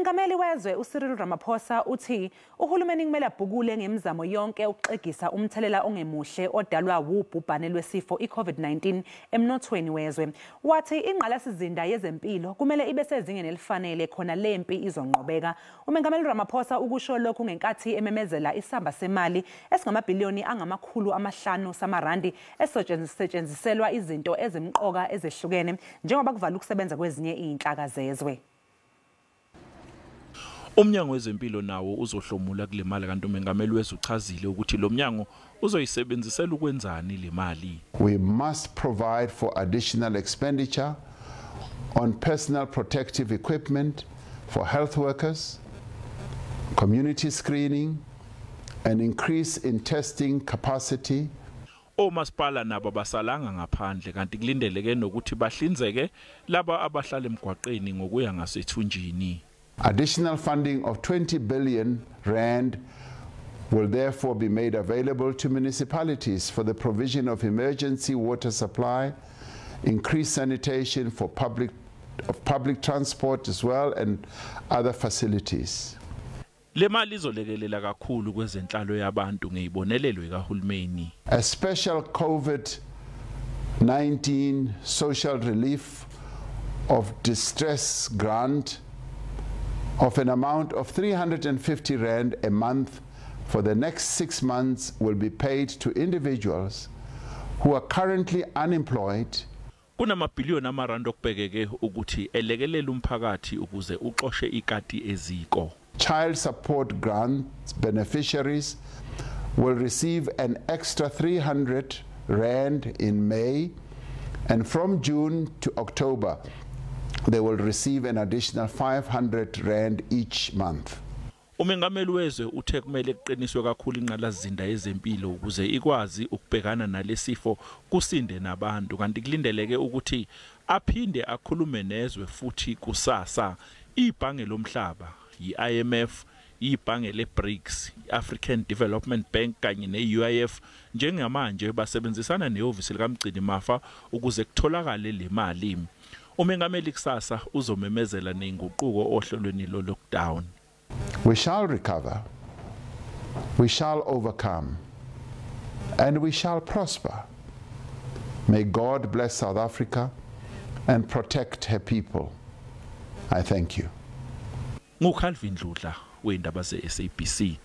UMengameli wezwe uCyril Ramaphosa uthi uHulumeni kumele abhukule ngemizamo yonke ukuxegisa umthelela ongemuhle odalwa wubhubhane lwesifo iCOVID-19 emnothweni wezwe. Wathi ingqalasizinda yezempilo kumele ibe sezingeni elifanele khona lempi izonqobeka. UMengameli Ramaphosa ukusho lokhu ngenkathi ememezela isamba semali esingamabhiliyoni angama500 samarandi esetshenziselwa izinto ezimqoka ezehlukene njengoba kuvala ukusebenza kwezinye izinhlaka zezwe. Umnyango wezempilo nawo uzohlomula kule mali kanti uMengameli wezwe uchazile ukuthi lo mnyango uzoyisebenzisela ukwenzani le mali. We must provide for additional expenditure on personal protective equipment for health workers, community screening, an increase in testing capacity. Omasipala nabo basalanga ngaphandle kanti kulindeleke nokuthi bahlinzeke laba abahlala emgwaqeni ngokuya ngasethunjini. Additional funding of 20 billion rand will therefore be made available to municipalities for the provision of emergency water supply, increased sanitation for public transport as well, and other facilities. Le mali izolekelela kakhulu kwezenhlalo yabantu ngeyibonelelo kaHulumeni. A special COVID-19 social relief of distress grant of an amount of 350 rand a month for the next 6 months will be paid to individuals who are currently unemployed. Kunamabhiliyoni amarandi okubhekeke ukuthi elekelela umphakathi ukuze uxoshe ikati eziko. Child support grants beneficiaries will receive an extra 300 rand in May, and from June to October they will receive an additional 500 rand each month. UMengameli wezwe uthe kumele kuqiniswe kakhulu ingqalasizinda yezempilo ukuze ikwazi ukubhekana nalesifo kusinde nabantu kanti kulindeleke ukuthi aphinde akhulume nezwe futhi kusasa. Ibhange lomhlaba, iIMF, ibhange leBRICS, iAfrican Development Bank kanye neUIF njengamanje basebenzisana nehhovisi likaMgcini mafa ukuze kutholakale le mali. UMengameli kusasa uzomemezela nenguquko ohlelweni lo lockdown. We shall recover, we shall overcome, and we shall prosper. May God bless South Africa and protect her people. I thank you. NguKhalvin Dludla, wezindaba ze SABC.